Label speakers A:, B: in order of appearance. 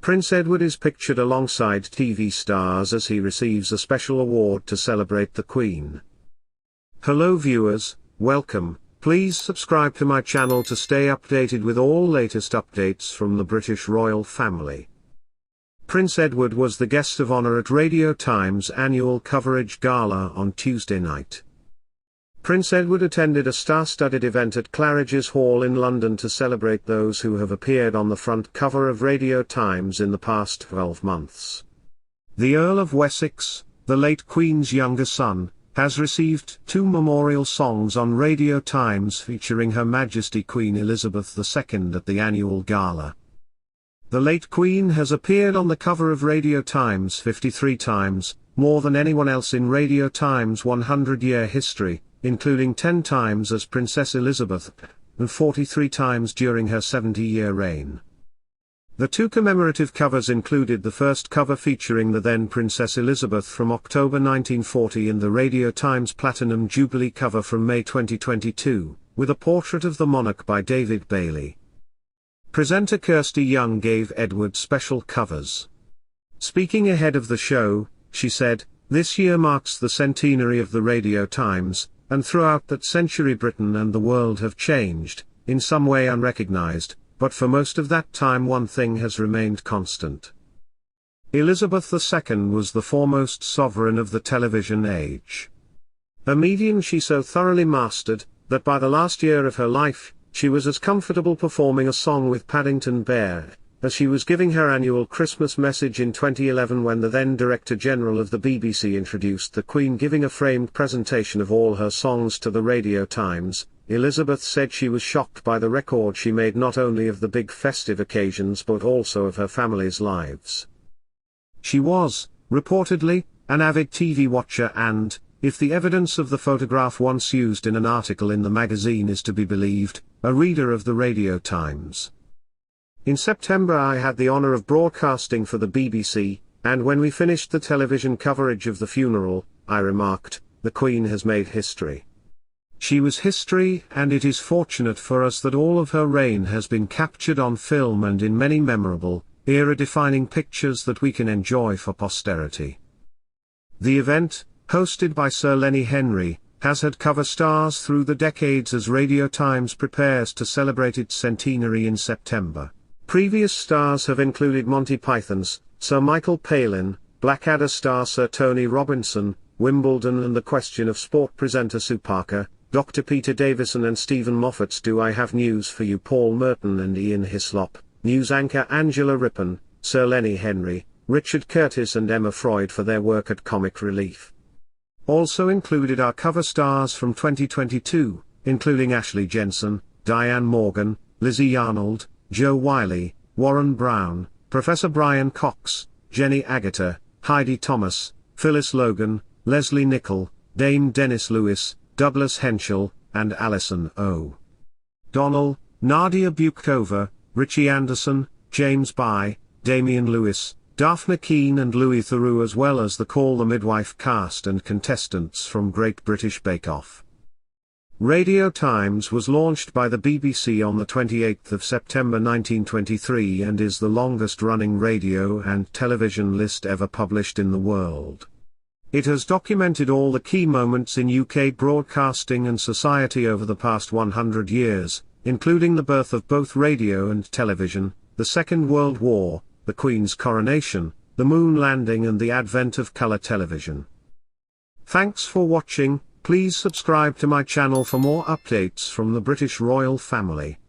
A: Prince Edward is pictured alongside TV stars as he receives a special award to celebrate the Queen. Hello viewers, welcome. Please subscribe to my channel to stay updated with all latest updates from the British royal family. Prince Edward was the guest of honour at Radio Times' annual coverage gala on Tuesday night. Prince Edward attended a star-studded event at Claridge's Hall in London to celebrate those who have appeared on the front cover of Radio Times in the past 12 months. The Earl of Wessex, the late Queen's younger son, has received 2 memorial songs on Radio Times featuring Her Majesty Queen Elizabeth II at the annual gala. The late Queen has appeared on the cover of Radio Times 53 times, more than anyone else in Radio Times' 100-year history, including 10 times as Princess Elizabeth, and 43 times during her 70-year reign. The 2 commemorative covers included the first cover featuring the then Princess Elizabeth from October 1940 and the Radio Times Platinum Jubilee cover from May 2022, with a portrait of the monarch by David Bailey. Presenter Kirsty Young gave Edward special covers. Speaking ahead of the show, she said, "This year marks the centenary of the Radio Times, and throughout that century Britain and the world have changed, in some way unrecognized, but for most of that time one thing has remained constant. Elizabeth II was the foremost sovereign of the television age. A medium she so thoroughly mastered, that by the last year of her life, she was as comfortable performing a song with Paddington Bear, as she was giving her annual Christmas message in 2011 when the then Director General of the BBC introduced the Queen giving a framed presentation of all her songs to the Radio Times. Elizabeth said she was shocked by the record she made not only of the big festive occasions but also of her family's lives. She was, reportedly, an avid TV watcher and, if the evidence of the photograph once used in an article in the magazine is to be believed, a reader of the Radio Times. In September I had the honour of broadcasting for the BBC, and when we finished the television coverage of the funeral, I remarked, the Queen has made history. She was history, and it is fortunate for us that all of her reign has been captured on film and in many memorable, era-defining pictures that we can enjoy for posterity." The event, hosted by Sir Lenny Henry, has had cover stars through the decades as Radio Times prepares to celebrate its centenary in September. Previous stars have included Monty Python's Sir Michael Palin, Blackadder star Sir Tony Robinson, Wimbledon and the Question of Sport presenter Sue Parker, Dr. Peter Davison and Stephen Moffat's Do I Have News for You Paul Merton and Ian Hislop, news anchor Angela Rippon, Sir Lenny Henry, Richard Curtis and Emma Freud for their work at Comic Relief. Also included are cover stars from 2022, including Ashley Jensen, Diane Morgan, Lizzie Arnold, Joe Wiley, Warren Brown, Professor Brian Cox, Jenny Agutter, Heidi Thomas, Phyllis Logan, Leslie Nichol, Dame Dennis Lewis, Douglas Henschel, and Alison O'Donnell, Nadia Bukova, Richie Anderson, James By, Damian Lewis, Daphne Keane and Louis Theroux, as well as the Call the Midwife cast and contestants from Great British Bake Off. Radio Times was launched by the BBC on the 28th of September 1923 and is the longest-running radio and television list ever published in the world. It has documented all the key moments in UK broadcasting and society over the past 100 years, including the birth of both radio and television, the Second World War, the Queen's coronation, the moon landing and the advent of colour television. Thanks for watching. Please subscribe to my channel for more updates from the British royal family.